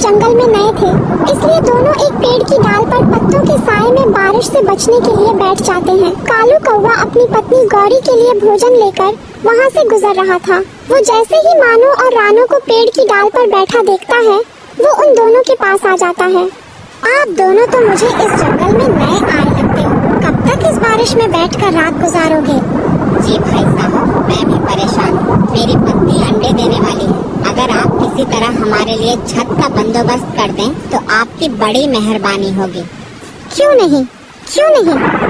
जंगल में नए थे, इसलिए दोनों एक पेड़ की डाल पर पत्तों के साए में बारिश से बचने के लिए बैठ जाते हैं। कालू कौवा अपनी पत्नी गौरी के लिए भोजन लेकर वहाँ से गुजर रहा था। वो जैसे ही मानो और रानो को पेड़ की डाल पर बैठा देखता है, वो उन दोनों के पास आ जाता है। आप दोनों तो मुझे इस जंगल में नए आए लगते हो, कब तक इस बारिश में बैठकर रात गुजारोगे? जी भाई साहब, मैं भी परेशान हूँ। मेरी पत्नी अंडे देने वाली है। अगर आप किसी तरह हमारे लिए छत का बंदोबस्त कर दें तो आपकी बड़ी मेहरबानी होगी। क्यों नहीं,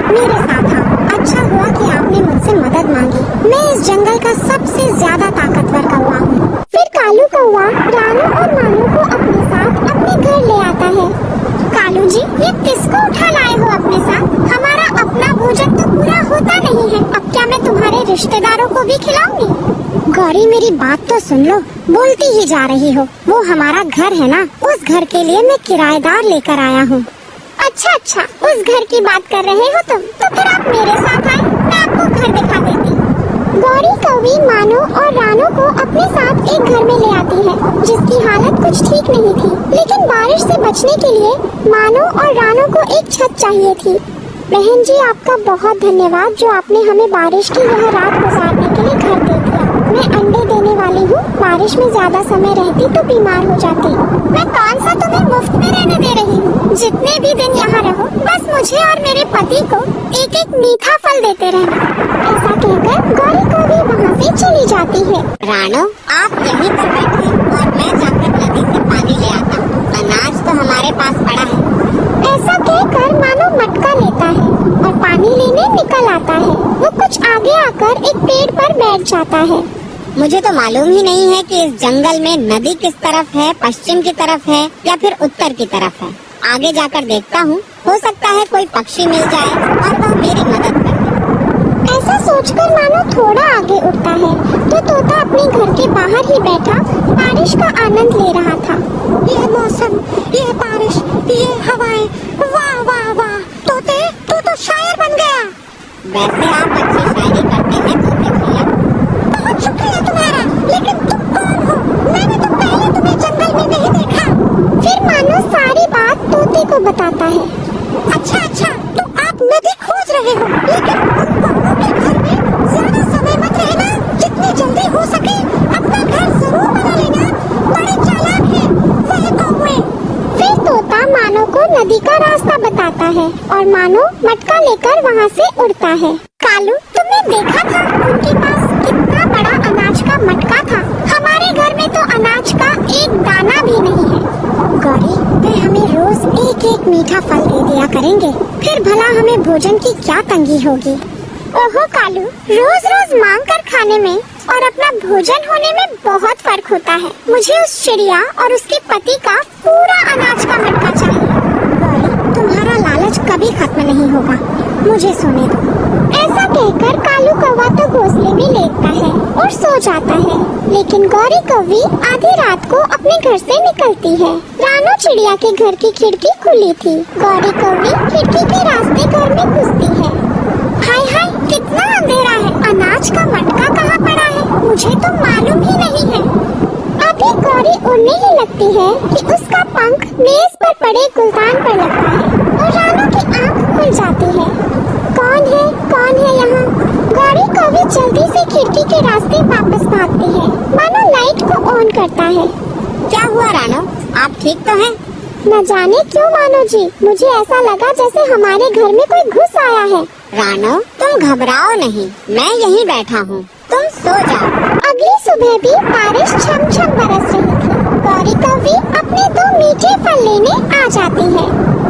मेरे साथ आओ। अच्छा हुआ कि आपने मुझसे मदद मांगी। मैं इस जंगल का सबसे ज्यादा ताकतवर कौवा हूँ। फिर कालू कौवा रानो और मानो को अपने साथ अपने घर ले आता है। कालू जी, ये किसको उठा लाए हो अपने साथ? हमारा अपना भोजन तो पूरा होता नहीं है, अब क्या मैं तुम्हारे रिश्तेदारों को भी खिलाऊंगी? गौरी, मेरी बात तो सुन लो, बोलती ही जा रही हो। वो हमारा घर है ना, उस घर के लिए मैं किराएदार लेकर आया हूँ। अच्छा, उस घर की बात कर रहे हो तुम? तो फिर आप मेरे साथ आए, मैं आपको घर दिखा देती। गौरी कौवी मानो और रानो को अपने साथ एक घर में ले आती है, जिसकी हालत कुछ ठीक नहीं थी, लेकिन बारिश से बचने के लिए मानो और रानो को एक छत चाहिए थी। बहन जी, आपका बहुत धन्यवाद जो आपने हमें बारिश की यह रात गुजारने के लिए घर दे दिया। मैं अंडे देने वाली हूँ, बारिश में ज्यादा समय रहती तो बीमार हो जाती। मैं कौन सा तुम्हें मुफ्त में रहने दे रही हूँ? जितने भी दिन यहाँ रहो, बस मुझे और मेरे पति को एक एक मीठा फल देते रहना। ऐसा कहकर गौरी कौवी वहाँ से चली जाती है। रानो, आप यहीं पर बैठे और मैं जाकर नदी से पानी ले आता हूँ। अनाज तो हमारे पास पड़ा है। ऐसा कहकर मानो मटका लेता है और पानी लेने निकल आता है। वो कुछ आगे आकर एक पेड़ पर बैठ जाता है। मुझे तो मालूम ही नहीं है कि इस जंगल में नदी किस तरफ है, पश्चिम की तरफ है या फिर उत्तर की तरफ है। आगे जाकर देखता हूँ, हो सकता है कोई पक्षी मिल जाए और वह मेरी मदद कर दे। ऐसा सोचकर मानो थोड़ा आगे उठता है तो तोता अपने घर के बाहर ही बैठा बारिश का आनंद ले रहा था। यह मौसम, यह बारिश, ये हवाएं, वाह वाह वाह। तोते, तू तो शायर बन गया। वैसे आप अच्छी शायरी करते हैं तोते भैया। बहुत शुक्रिया तुम्हारा, लेकिन तुम कौन हो? मैंने तो पहले तुम्हें जंगल में नहीं देखा। फिर मानो सारी बात तोते को बताता है। अच्छा, तो आप नदी खोज रहे हो, लेकिन उन कौवों के घर में ज्यादा समय मत रहना। जितनी जल्दी हो सके अपना घर जरूर बना लेना। बड़े चालाक हैं वह कौवे। फिर तोता मानो को नदी का रास्ता बताता है और मानो मटका लेकर वहाँ से उड़ता है। कालू, तुमने देखा था उनके पास कितना बड़ा अनाज का मटका था? हमारे घर में तो अनाज का एक दाना भी नहीं है। गौरी, वे हमें रोज एक एक मीठा फल दे दिया करेंगे, फिर भला हमें भोजन की क्या तंगी होगी? ओहो कालू, रोज रोज मांग कर खाने में और अपना भोजन होने में बहुत फर्क होता है। मुझे उस चिड़िया और उसके पति का पूरा अनाज का मटका चाहिए। गौरी, तुम्हारा लालच कभी खत्म नहीं होगा, मुझे सोने दो। ऐसा कहकर कालू कौवा तो घोंसले में लेटता है और सो जाता है, लेकिन गौरी कौवी आधी रात को अपने घर से निकलती है। रानो चिड़िया के घर की खिड़की खुली थी। गौरी कौवी खिड़की के रास्ते घर में घुसती है। हाय हाय, कितना अंधेरा है, अनाज का मटका कहाँ पड़ा है, मुझे तो मालूम ही नहीं है। अभी गौरी उड़ने ही लगती है कि उसका पंख मेज पर पड़े गुलदान पर लगता है और रानो की आँख खुल जाती है। कौन है यहाँ? गौरी कौवी जल्दी से खिड़की के रास्ते वापस भागती है। मानो लाइट को ऑन करता है। क्या हुआ रानो, आप ठीक तो हैं? न जाने क्यों मानो जी, मुझे ऐसा लगा जैसे हमारे घर में कोई घुस आया है। रानो, तुम घबराओ नहीं, मैं यहीं बैठा हूँ, तुम सो जाओ। अगली सुबह भी बारिश छम छम बरस रही थी। गौरी कौवी अपने 2 मीठे फल लेने आ जाती है।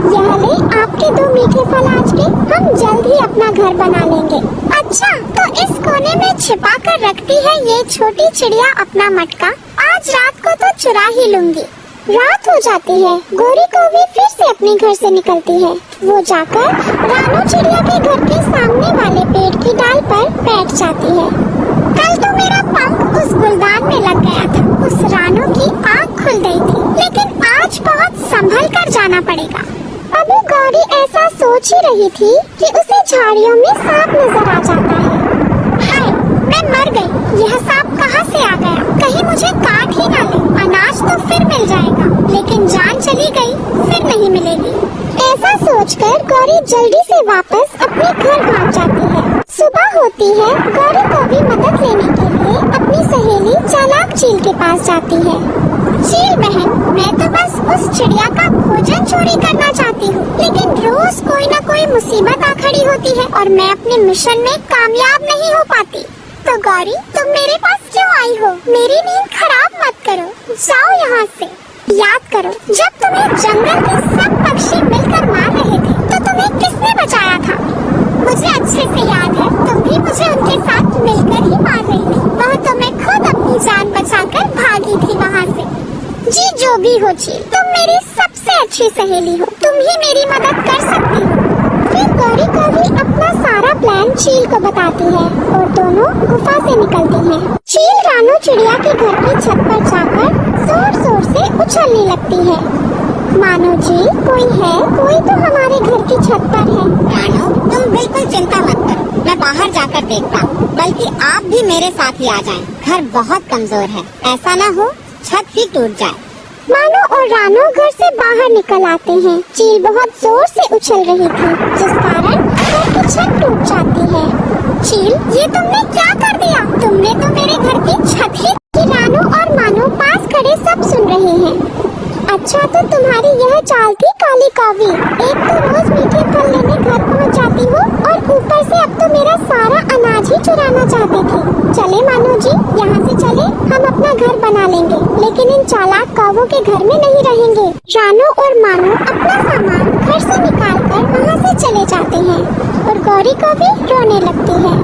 यह ले आपके 2 मीठे फल आज के, हम जल्द ही अपना घर बना लेंगे। अच्छा, तो इस कोने में छिपा कर रखती है ये छोटी चिड़िया अपना मटका। आज रात को तो चुरा ही लूंगी। रात हो जाती है। गौरी कौवी फिर से अपने घर से निकलती है। वो जाकर रानो चिड़िया के घर के सामने वाले पेड़ की डाल पर बैठ जाती है। कल तो मेरा पंख उस गुलदान में लग गया था, उस रानो की आँख खुल गई थी, लेकिन आज बहुत संभल कर जाना पड़ेगा। अभी गौरी ऐसा सोच ही रही थी कि उसे झाड़ियों में सांप नजर आ जाता है। हाय, मैं मर गई, यह सांप कहाँ से आ गया? कहीं मुझे काट ही ना ले, अनाज तो फिर मिल जाएगा। लेकिन जान चली गई फिर नहीं मिलेगी। ऐसा सोचकर गौरी जल्दी से वापस अपने घर भाग जाती है। सुबह होती है, गौरी को भी मदद लेने के लिए अपनी सहेली चालाक चील के पास जाती है। चील बहन, मैं तो बस उस चिड़िया का भोजन चोरी करना चाहती हूँ, लेकिन रोज कोई न कोई मुसीबत आ खड़ी होती है और मैं अपने मिशन में कामयाब नहीं हो पाती। तो गौरी, तुम मेरे पास क्यों आई हो? मेरी नींद खराब मत करो, जाओ यहाँ से। याद करो, जब तुम्हें जंगल के सब पक्षी मिलकर मार रहे थे तो तुम्हें किसने बचाया था? मुझे अच्छे से याद है, तुम भी मुझे उनके साथ मिलकर ही मार रही थी। वह तो मैं खुद अपनी जान बचाकर भागी थी वहाँ से। जी जो भी हो चील, तुम मेरी सबसे अच्छी सहेली हो, तुम ही मेरी मदद कर सकती हो। फिर गौरी को भी अपना सारा प्लान चील को बताती है और दोनों गुफा से निकलती हैं। चील रानू चिड़िया के घर की छत पर जाकर जोर जोर से उछलने लगती है। मानो जी, कोई है, कोई तो हमारे घर की छत पर है। रानू, तुम बिल्कुल चिंता मत करो, मैं बाहर जाकर देखता हूँ। बल्कि आप भी मेरे साथ ही आ जाएं। घर बहुत कमजोर है, ऐसा न हो छत ही टूट जाए। मानो और रानू घर से बाहर निकल आते हैं। चील बहुत जोर से उछल रही थी, जिस कारण घर की छत टूट जाती है। चील, ये तुमने क्या कर दिया? तुमने तो मेरे घर की छत ही की। रानू और मानो पास खड़े सब सुन रहे हैं। अच्छा, तो तुम्हारी यह चाल थी काली कौवी। एक तो रोज मीठे फल लेने घर पहुंच जाती हो और ऊपर से अब तो मेरा सारा अनाज ही चुराना चाहते थे। चले मानो जी, यहाँ से चले, हम अपना घर बना लेंगे, लेकिन इन चालाक कौवों के घर में नहीं रहेंगे। रानू और मानो अपना सामान घर से निकालकर वहाँ से चले जाते हैं और गौरी को भी रोने लगती है।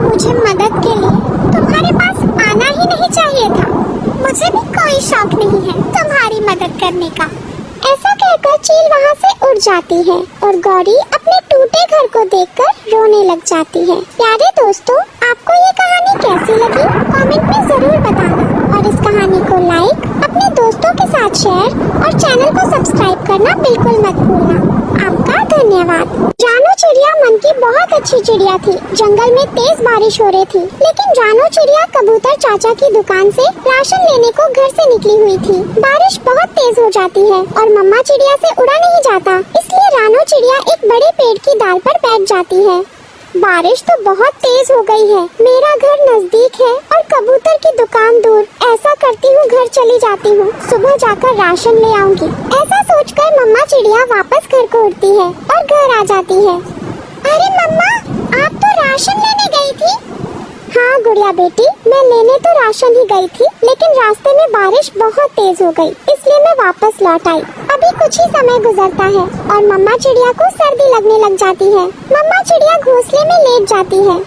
मुझे मदद के लिए तुम्हारे पास आना ही नहीं चाहिए था। मुझे भी कोई शौक नहीं है तुम्हारी मदद करने का। ऐसा कहकर चील वहाँ से उड़ जाती है और गौरी अपने टूटे घर को देखकर रोने लग जाती है। प्यारे दोस्तों, आपको ये कहानी कैसी लगी? कमेंट में जरूर बताना और इस कहानी को लाइक, अपने दोस्तों के साथ शेयर और चैनल को सब्सक्राइब करना बिल्कुल मत भूलना। आपका धन्यवाद। रानू चिड़िया मन की बहुत अच्छी चिड़िया थी। जंगल में तेज बारिश हो रही थी, लेकिन रानू चिड़िया कबूतर चाचा की दुकान से राशन लेने को घर से निकली हुई थी। बारिश बहुत तेज हो जाती है और मम्मा चिड़िया से उड़ा नहीं जाता, इसलिए रानू चिड़िया एक बड़े पेड़ की डाल पर बैठ जाती है। बारिश तो बहुत तेज हो गई है, मेरा घर नजदीक है और कबूतर की दुकान दूर। ऐसा करती हूँ, घर चली जाती हूँ, सुबह जाकर राशन ले आऊंगी। ऐसा सोचकर मम्मा चिड़िया वापस घर को उड़ती है और घर आ जाती है। अरे मम्मा, आप तो राशन लेने गई थी? हाँ गुड़िया बेटी, मैं लेने तो राशन ही गई थी, लेकिन रास्ते में बारिश बहुत तेज हो गई, इसलिए मैं वापस लौट आई। अभी कुछ ही समय गुजरता है और मम्मा चिड़िया को सर्दी लगने लग जाती है। मम्मा चिड़िया घोंसले में लेट जाती है।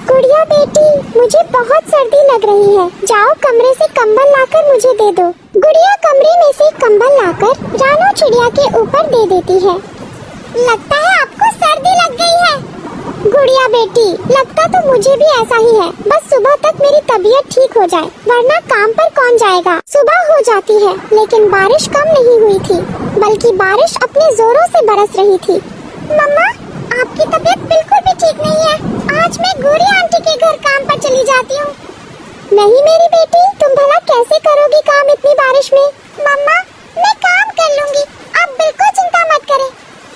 गुड़िया बेटी, मुझे बहुत सर्दी लग रही है, जाओ कमरे से कंबल लाकर मुझे दे दो। गुड़िया कमरे में से कंबल लाकर रानू चिड़िया के ऊपर दे देती है। लगता है आपको सर्दी लग गई है। गुड़िया बेटी, लगता तो मुझे भी ऐसा ही है, बस सुबह तक मेरी तबीयत ठीक हो जाए, वरना काम पर कौन जाएगा। सुबह हो जाती है, लेकिन बारिश कम नहीं हुई थी, बल्कि बारिश अपने जोरों से बरस रही थी। मम्मा, आपकी तबीयत बिल्कुल भी ठीक नहीं है, आज मैं गोरी आंटी के घर काम पर चली जाती हूँ। नहीं मेरी बेटी, तुम भला कैसे करोगी काम इतनी बारिश में? मम्मा, मैं काम कर लूँगी, आप बिल्कुल चिंता मत करें।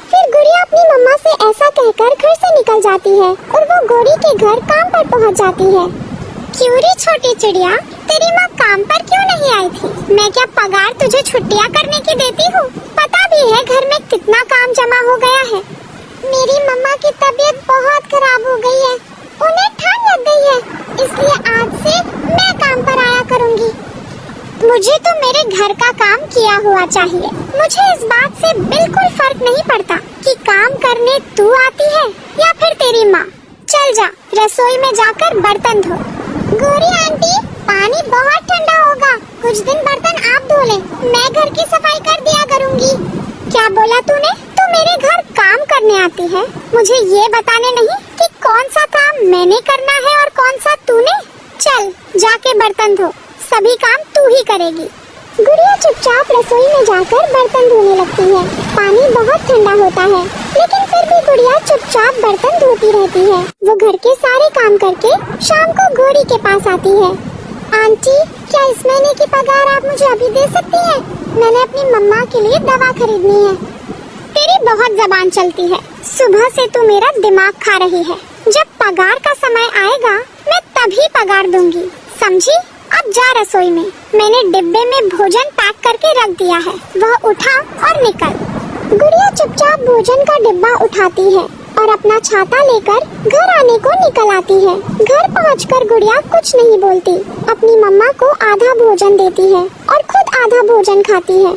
फिर गुड़िया अपनी मम्मा से ऐसा कहकर घर से निकल जाती है और वो गौरी के घर काम पर पहुंच जाती है। क्यों रे छोटी चिड़िया, तेरी माँ काम पर क्यों नहीं आई थी? मैं क्या पगार तुझे छुट्टियाँ करने की देती हूँ? पता भी है घर में कितना काम जमा हो गया है। मेरी मम्मा की तबीयत बहुत खराब हो गई है, उन्हें ठंड लग गई है, इसलिए आज से मैं काम पर आया करूँगी। मुझे तो मेरे घर का काम किया हुआ चाहिए। मुझे इस बात से बिल्कुल फर्क नहीं पड़ता कि काम करने तू आती है या फिर तेरी माँ। चल जा, रसोई में जाकर बर्तन धो। गोरी आंटी, पानी बहुत ठंडा होगा, कुछ दिन बर्तन आप धो ले, मैं घर की सफाई कर दिया करूँगी। क्या बोला तूने? तू मेरे घर काम करने आती है, मुझे ये बताने नहीं कि कौन सा काम मैंने करना है और कौन सा तूने। चल जाके बर्तन धो, सभी काम तू ही करेगी। गुड़िया चुपचाप रसोई में जाकर बर्तन धोने लगती है। पानी बहुत ठंडा होता है, लेकिन फिर भी गुड़िया चुपचाप बर्तन धोती रहती है। वो घर के सारे काम करके शाम को गौरी के पास आती है। आंटी, क्या इस महीने की पगार आप मुझे अभी दे सकती हैं? मैंने अपनी मम्मा के लिए दवा खरीदनी है। तेरी बहुत जबान चलती है। सुबह से तू मेरा दिमाग खा रही है। जब पगार का समय आएगा मैं तभी पगार दूंगी, समझी? अब जा रसोई में। मैंने डिब्बे में भोजन पैक करके रख दिया है, वह उठा और निकल। गुड़िया चुपचाप भोजन का डिब्बा उठाती है और अपना छाता लेकर घर आने को निकल आती है। घर पहुंचकर गुड़िया कुछ नहीं बोलती, अपनी मम्मा को आधा भोजन देती है और खुद आधा भोजन खाती है।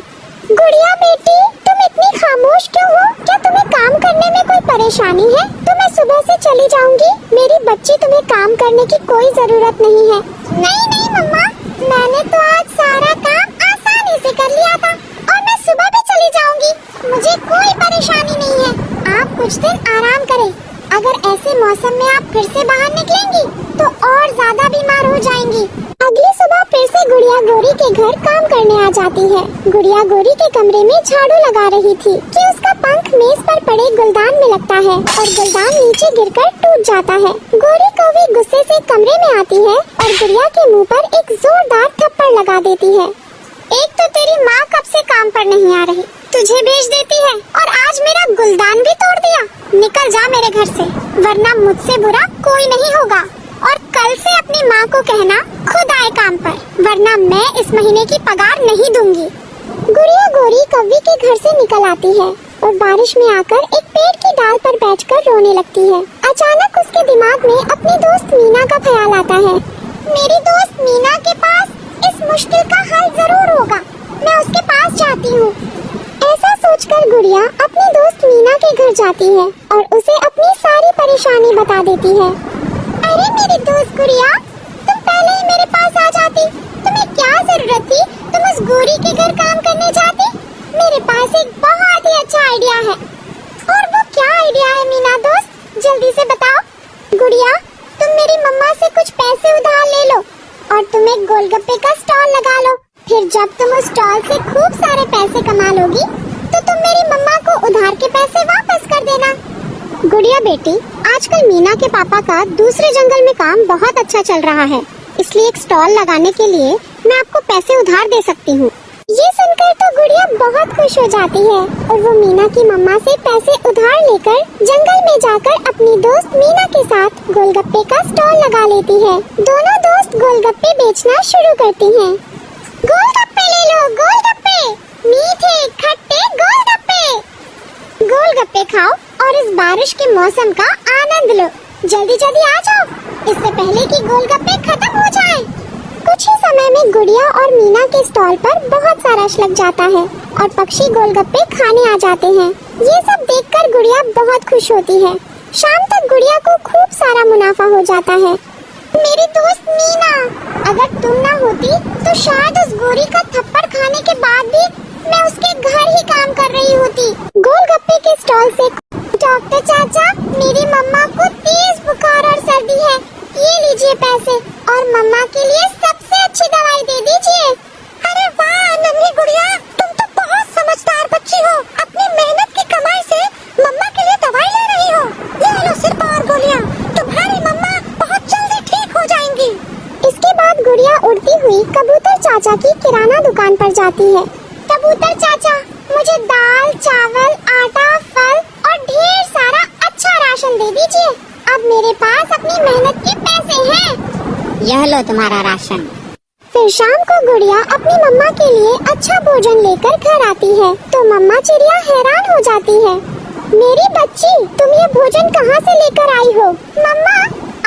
गुड़िया बेटी, तुम इतनी खामोश क्यों हो? क्या तुम्हें काम करने में कोई परेशानी है? तो मैं सुबह से चली जाऊंगी। मेरी बच्ची, तुम्हें काम करने की कोई जरूरत नहीं है। नहीं नहीं मम्मा, मैंने तो आज सारा काम आसानी से कर लिया था और मैं सुबह भी चली जाऊंगी। मुझे कोई परेशानी नहीं है। आप कुछ दिन आराम करें। अगर ऐसे मौसम में आप फिर से बाहर निकलेंगी तो और ज्यादा बीमार हो जाएंगी। अगली सुबह फिर से गुड़िया गौरी के घर काम करने आ जाती है। गुड़िया गौरी के कमरे में झाड़ू लगा रही थी कि उसका पंख मेज पर पड़े गुलदान में लगता है और गुलदान नीचे गिरकर टूट जाता है। गौरी कौवी गुस्से से कमरे में आती है और गुड़िया के मुंह पर एक जोरदार थप्पड़ लगा देती है। एक तो तेरी माँ कब से काम पर नहीं आ रही, तुझे भेज देती है और आज मेरा गुलदान भी तोड़ दिया। निकल जा मेरे घर से, वरना मुझसे बुरा कोई नहीं होगा। और कल से अपनी माँ को कहना खुद आए काम पर, वरना मैं इस महीने की पगार नहीं दूंगी। गुड़िया गौरी कौवी के घर से निकल आती है और बारिश में आकर एक पेड़ की डाल पर बैठकर रोने लगती है। अचानक उसके दिमाग में अपनी दोस्त मीना का ख्याल आता है। मेरी दोस्त मीना के पास इस मुश्किल का हल जरूर होगा, मैं उसके पास जाती हूँ। ऐसा सोचकर गुड़िया अपनी दोस्त मीना के घर जाती है और उसे अपनी सारी परेशानी बता देती है। अरे मेरी दोस्त गुड़िया, तुम पहले ही मेरे पास आ जाती। तुम्हें क्या जरूरत थी तुम उस गौरी के घर काम करने जाती? मेरे पास एक बहुत ही अच्छा आइडिया है। और वो क्या आइडिया है मीना दोस्त, जल्दी से बताओ। गुड़िया, तुम मेरी मम्मा से कुछ पैसे उधार ले लो और तुम एक गोलगप्पे का स्टॉल लगा लो। फिर जब तुम उस स्टॉल से खूब सारे पैसे कमा लोगी तो तुम मेरी मम्मा को उधार के पैसे वापस कर देना। गुड़िया बेटी, आजकल मीना के पापा का दूसरे जंगल में काम बहुत अच्छा चल रहा है, इसलिए एक स्टॉल लगाने के लिए मैं आपको पैसे उधार दे सकती हूँ। ये सुनकर तो गुड़िया बहुत खुश हो जाती है और वो मीना की मम्मा से पैसे उधार लेकर जंगल में जाकर अपनी दोस्त मीना के साथ गोलगप्पे का स्टॉल लगा लेती है। दोनों दोस्त गोलगप्पे बेचना शुरू करती हैं। गोलगप्पे ले लो, गोलगप्पे, मीठे खट्टे गोलगप्पे। गोलगप्पे खाओ और इस बारिश के मौसम का आनंद लो। जल्दी जल्दी आ जाओ, इससे पहले कि गोलगप्पे खत्म हो जाएं। कुछ ही समय में गुड़िया और मीना के स्टॉल पर बहुत सा रश लग जाता है और पक्षी गोलगप्पे खाने आ जाते हैं। ये सब देखकर गुड़िया बहुत खुश होती है। शाम तक गुड़िया को खूब सारा मुनाफा हो जाता है। मेरी दोस्त मीना, अगर तुम ना होती तो शायद उस गौरी का थप्पड़ खाने के बाद भी मैं उसके घर ही काम कर रही होती। गोलगप्पे के स्टॉल से डॉक्टर चाचा, मेरी मम्मा को तेज बुखार और सर्दी है, ये लीजिए पैसे और मम्मा के लिए सबसे अच्छी दवाई दे दीजिए। अरे वाह नन्ही गुड़िया, तुम तो बहुत समझदार बच्ची हो। अपनी मेहनत की कमाई से मम्मा के लिए दवाई ले रही हो। ये लो सिर्फ और गोलियां, तुम्हारी मम्मा बहुत जल्दी ठीक हो जाएंगी। इसके बाद गुड़िया उड़ती हुई कबूतर चाचा की किराना दुकान पर जाती है। कबूतर चाचा, मुझे दाल, चावल, आटा, फल और ढेर सारा अच्छा राशन दे दीजिए। अब मेरे पास अपनी मेहनत के पैसे हैं। यह लो तुम्हारा राशन। फिर शाम को गुड़िया अपनी मम्मा के लिए अच्छा भोजन लेकर घर आती है तो मम्मा चिड़िया हैरान हो जाती है। मेरी बच्ची, तुम ये भोजन कहाँ से लेकर आई हो? मम्मा,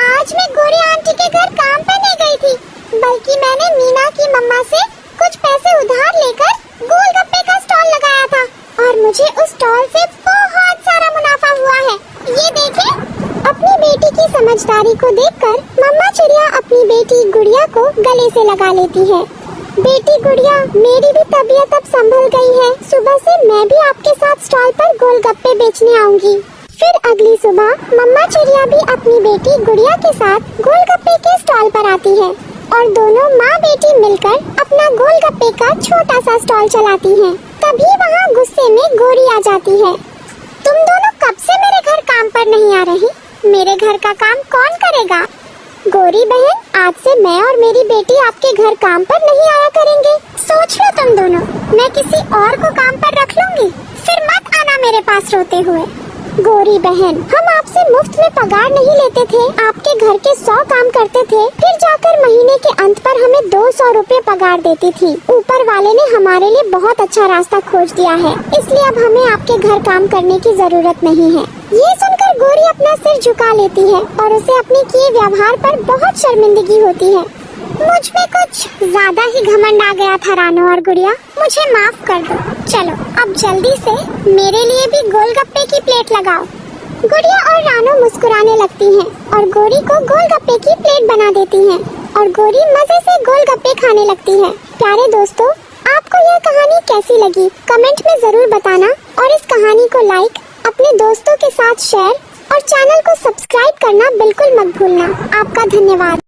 आज मैं गौरी आंटी के घर काम पे नहीं गई थी, बल्कि मैंने मीना की मम्मा से कुछ पैसे उधार लेकर गोलगप्पे का स्टॉल लगाया था और मुझे उस स्टॉल से बहुत सारा मुनाफा हुआ है। ये देखें। अपनी बेटी की समझदारी को देखकर मम्मा चिड़िया अपनी बेटी गुड़िया को गले से लगा लेती है। बेटी गुड़िया, मेरी भी तबीयत अब संभल गई है। सुबह से मैं भी आपके साथ स्टॉल पर गोलगप्पे बेचने आऊंगी। फिर अगली सुबह मम्मा चिड़िया भी अपनी बेटी गुड़िया के साथ गोलगप्पे के स्टॉल पर आती है और दोनों माँ बेटी मिलकर अपना गोलगप्पे का छोटा सा स्टॉल चलाती हैं। तभी वहाँ गुस्से में गौरी आ जाती है। तुम दोनों कब से मेरे घर काम पर नहीं आ रही? मेरे घर का काम कौन करेगा? गोरी बहन, आज से मैं और मेरी बेटी आपके घर काम पर नहीं आया करेंगे। सोच लो तुम दोनों, मैं किसी और को काम पर रख लूंगी। फिर मत आना मेरे पास रोते हुए। गोरी बहन, हम आपसे मुफ्त में पगार नहीं लेते थे, आपके घर के 100 काम करते थे, फिर जाकर महीने के अंत पर हमें 200 रुपए पगार देती थी। ऊपर वाले ने हमारे लिए बहुत अच्छा रास्ता खोज दिया है, इसलिए अब हमें आपके घर काम करने की जरूरत नहीं है। ये सुनकर गोरी अपना सिर झुका लेती है और उसे अपने किए व्यवहार पर बहुत शर्मिंदगी होती है। मुझ में कुछ ज्यादा ही घमंड आ गया था रानो और गुड़िया, मुझे माफ कर दो। चलो अब जल्दी से मेरे लिए भी गोलगप्पे की प्लेट लगाओ। गुड़िया और रानो मुस्कुराने लगती हैं और गोरी को गोलगप्पे की प्लेट बना देती हैं और गोरी मजे से गोलगप्पे खाने लगती है। प्यारे दोस्तों, आपको यह कहानी कैसी लगी कमेंट में जरूर बताना और इस कहानी को लाइक, अपने दोस्तों के साथ शेयर और चैनल को सब्सक्राइब करना बिल्कुल मत भूलना। आपका धन्यवाद।